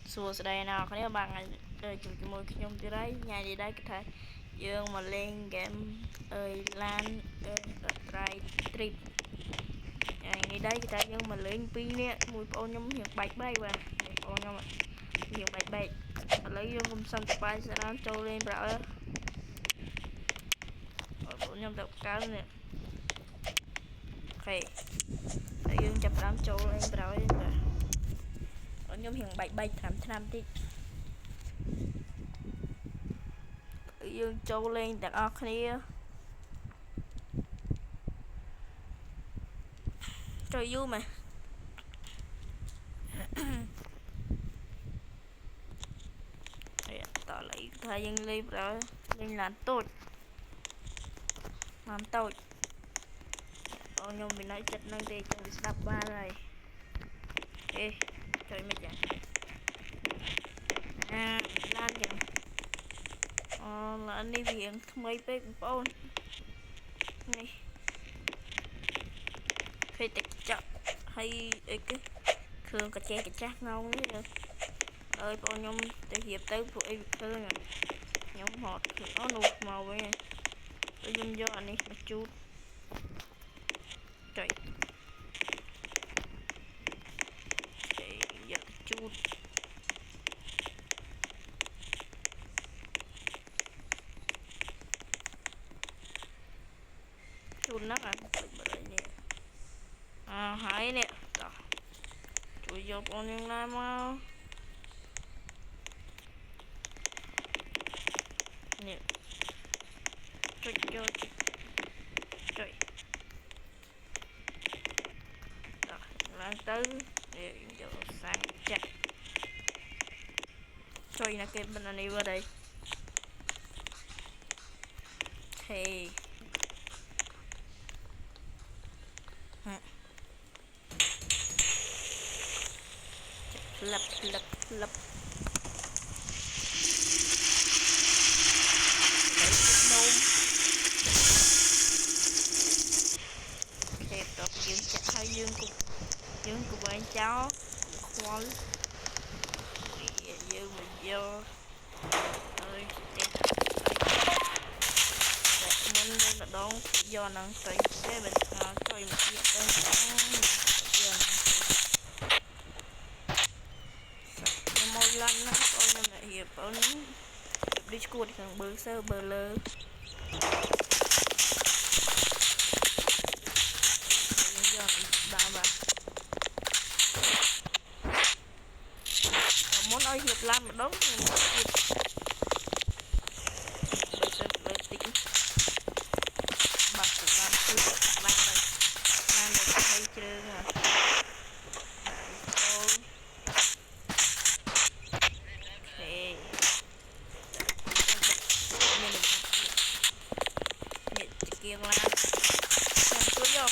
xua đây nào có nếu bạn chụp cho môi nhung từ đấy nhà gì đấy có thể dương mà lên game ơi lan try trip ngày đây cái dương mà lên pin nè mùi ô nhung hiện bạch bay và ô nhung hiện bạch bay lấy dương không xong tập bay sẽ nó trâu lên bảo ô nhung tập cao nè ok dương chập đám trâu lên bảo ô nhung hiện bạch bay tham đi dương trâu lên đặt óc kia trời vui mà tỏ lấy thời gian lên rồi lên làm tốt làm tội ô nhung mình nói chật năng thì trong đập ba rồi ê trời mày chẳng lan chẳng là anh đi viện mấy bé cũng ôn này khi tịch chậm hay cái thường cả che cái chắc ngon nữa ơi bao nhung để hiệp tới phụ thương à nhóm hot nó nụt màu với này tôi dùng cho anh đi một chút trời giờ chút chút nắp à hãy nè chui vô con những nam mau nè chui vô trời rồi lan tới để vô sang chặt chơi nè cái bên này vào đây thì lập kẹp tập dương chặt hai dương cùng anh cháu khoan dương mình vô ơi mình lên là đón do năng tùy xe mình coi một chiếc tên môi lăn nó coi nên là hiệp ở Discord thằng bơ sơ bơ lơ muốn ơi hiệp làm mà đúng bây giờ lấy tính bật làm cứ làm được hay chưa à kia làm xong cứ vô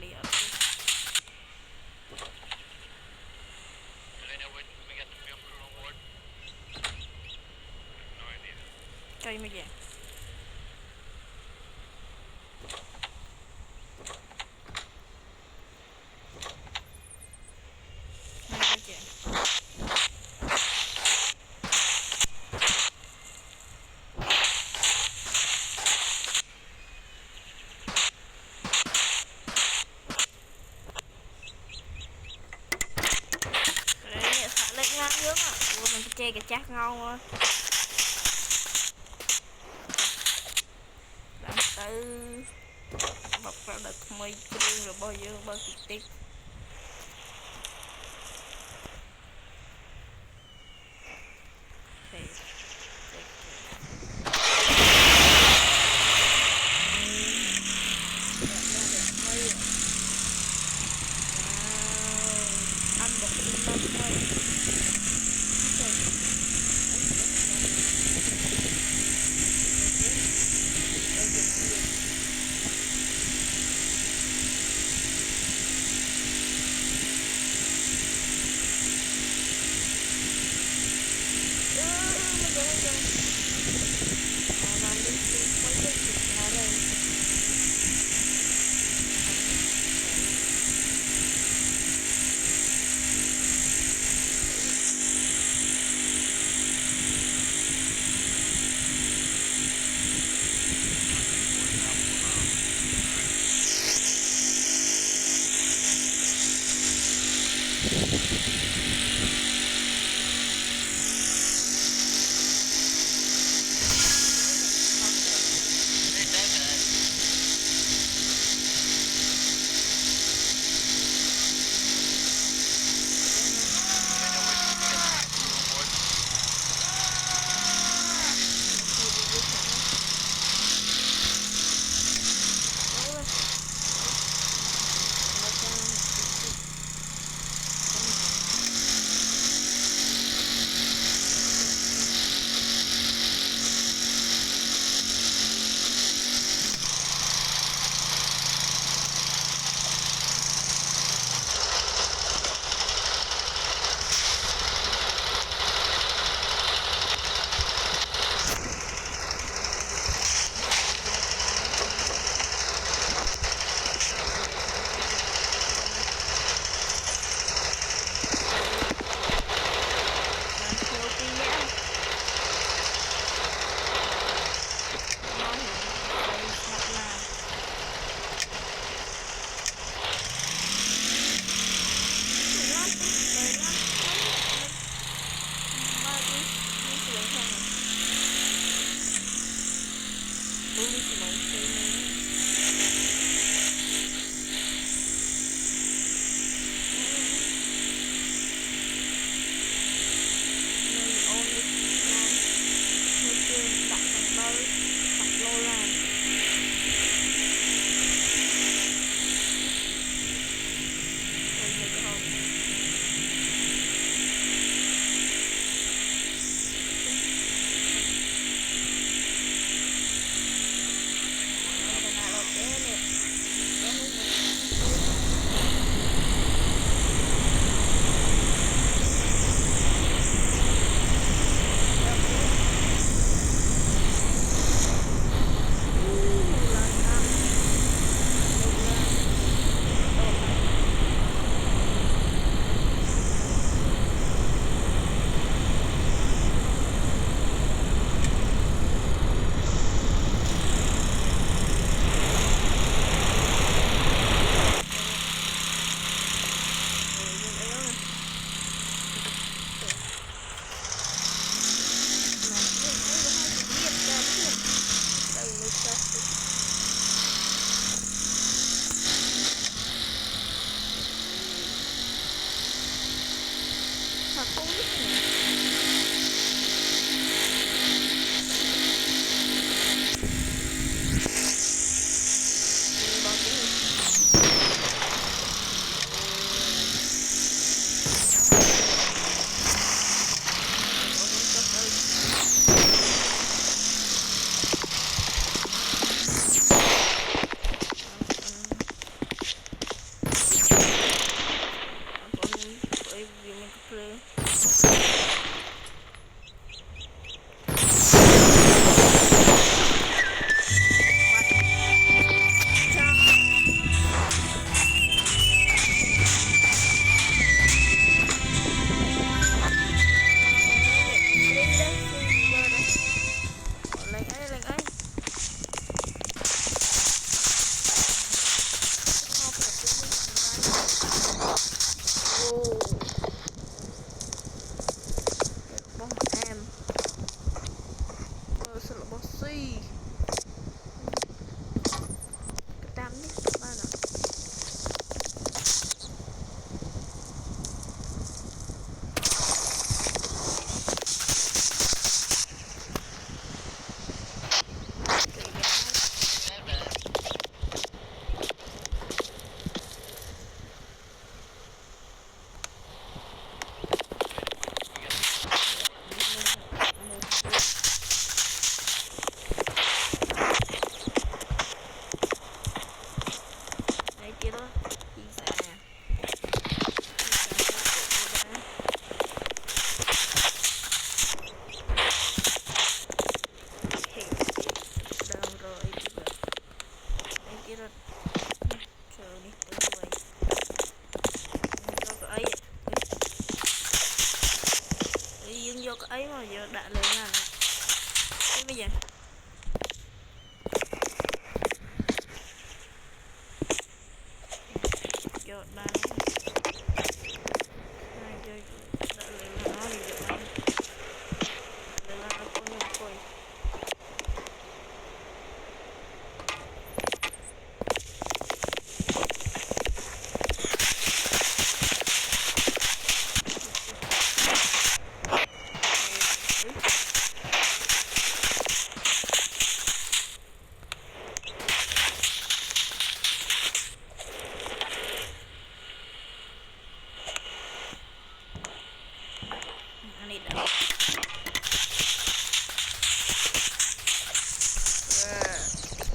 lìa cây mới vậy mình chơi cái chắc ngon quá làm từ bọc ra được mây kêu rồi bao nhiêu bao tích ăn được năm thôi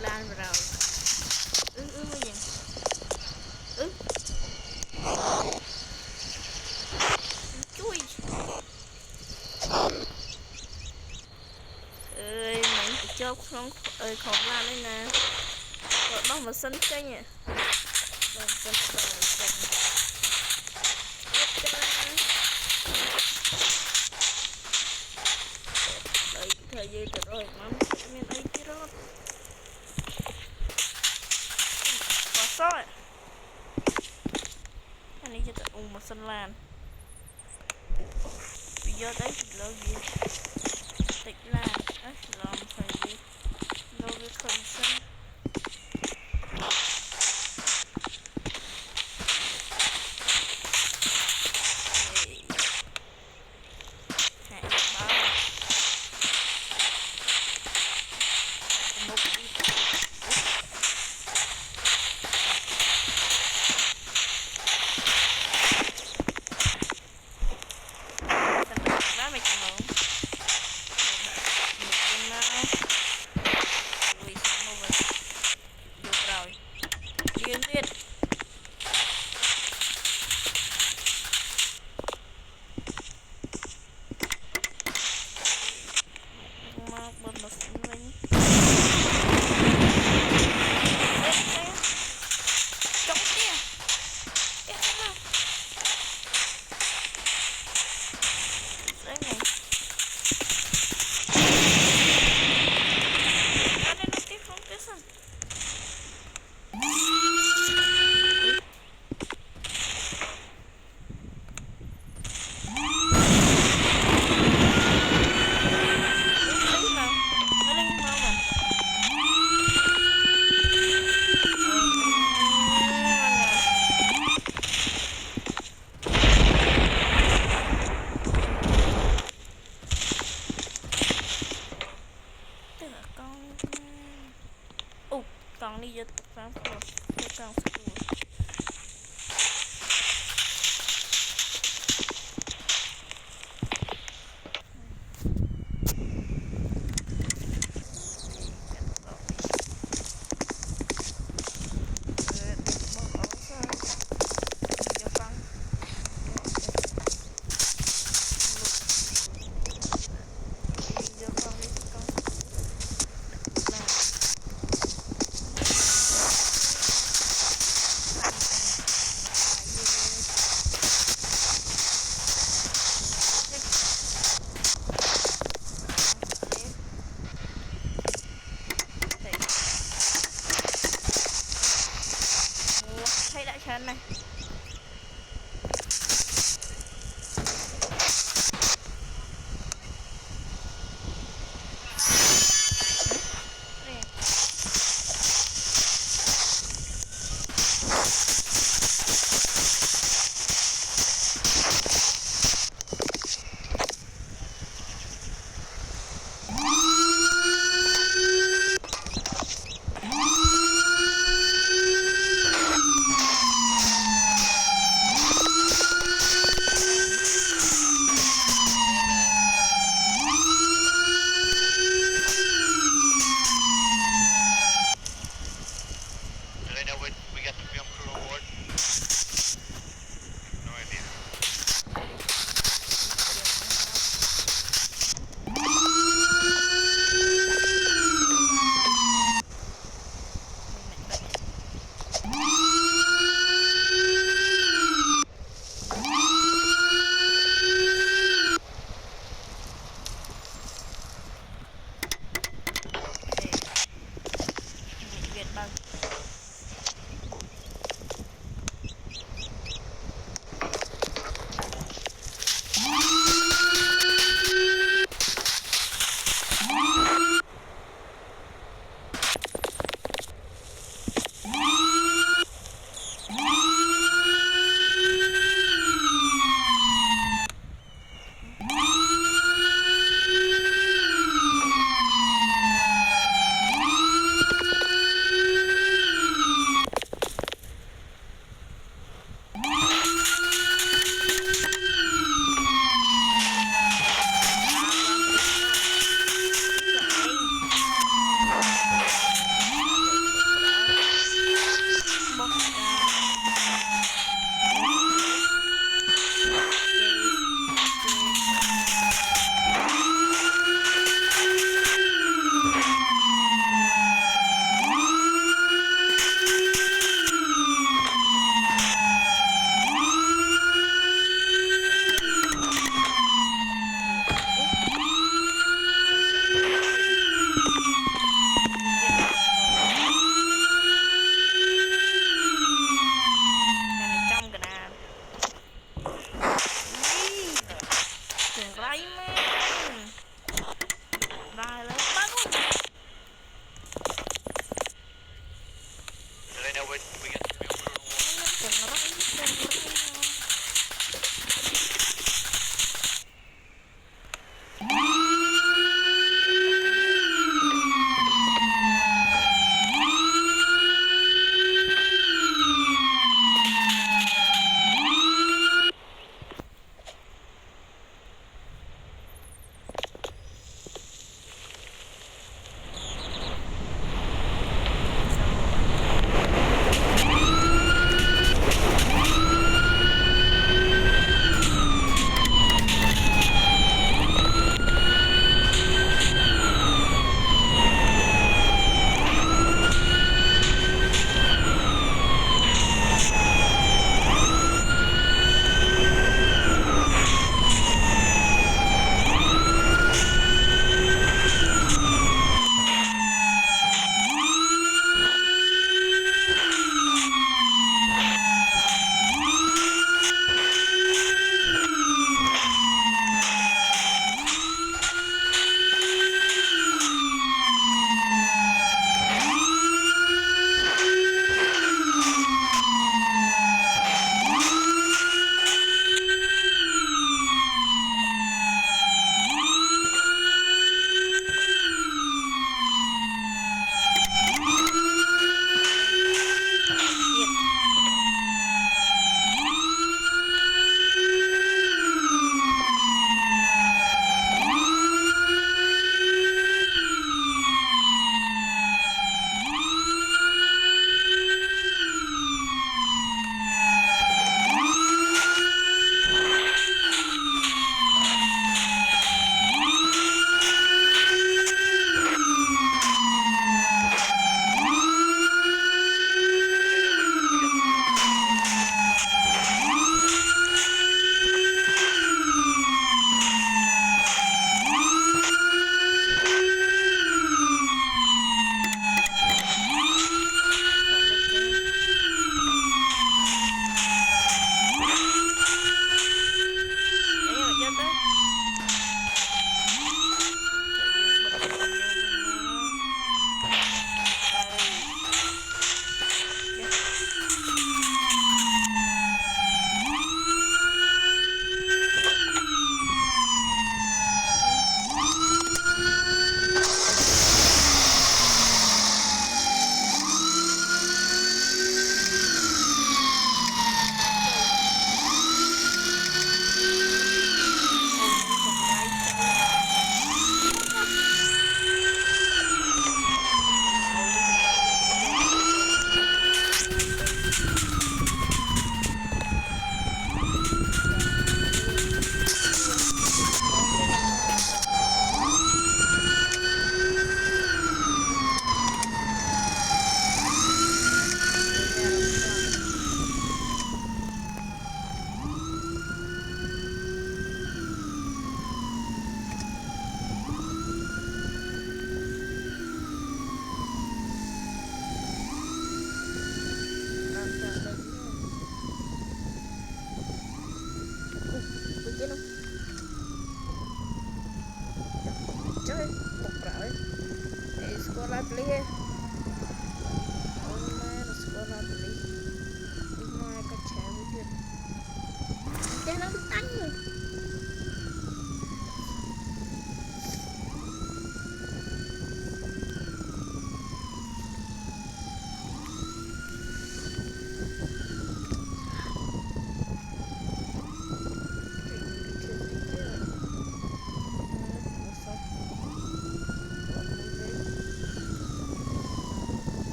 lan vào mới nhìn chui ơi mình phải chốt không ơi không lan đây nè rồi bóc một sân cây nhỉ rồi sân đợi thời gian từ rồi mà mình ấy chứ đó có sói anh ấy cho tụi một sân lan bây giờ đấy thì lâu gì tịch lan á làm phải gì lâu với khẩn sân Wait,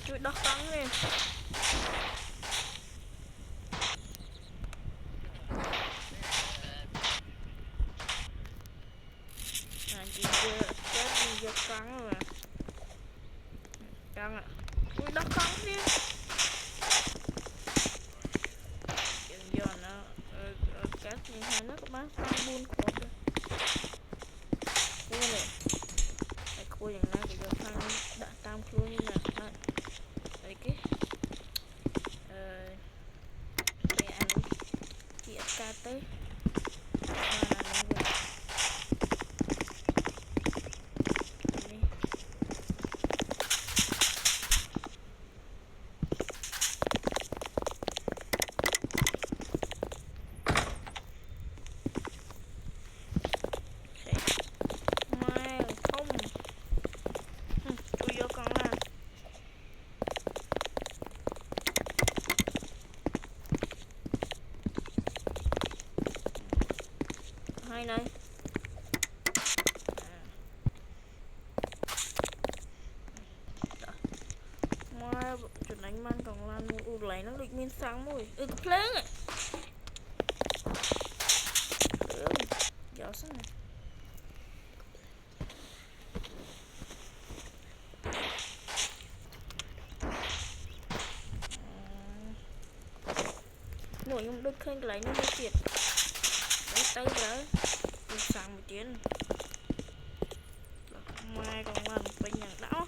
Chui đọc cắn đi. Chị giờ cắn rồi. Cắn ạ. Chui đọc cắn đi. Giờ nó cắt như thế nó có bán tăng buôn cột rồi. Cua này. Cuaอย่างนั้นเดี๋ยวทางដាក់តាមខ្លួននេះណាបាទអីគេគេអានេះជាអត់កាត់ទៅបានអានេះវិញនេះម៉ែធំជួយយកកង់ឡាហើយណៃចំណេញបានកន្លងមួយកន្លែងហ្នឹងដូចមានសាំងមួយកំភ្លើងយកសិនមួយខ្ញុំដូចឃើញកន្លែងនេះមួយទៀតទៅទៅសាំងមួយទៀតម៉ែកន្លងពេញយ៉ាងដាក់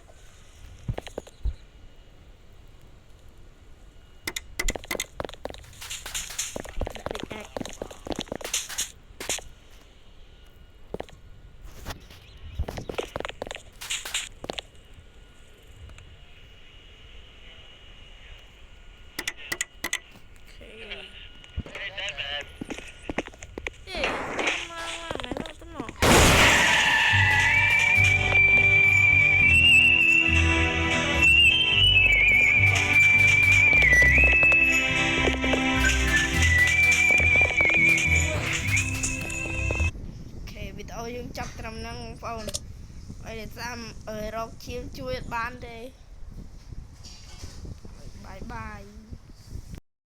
យើងចាប់ត្រឹមហ្នឹងបងប្អូនហើយតែតាមរកឈៀមជួយអត់បានទេបាយបាយ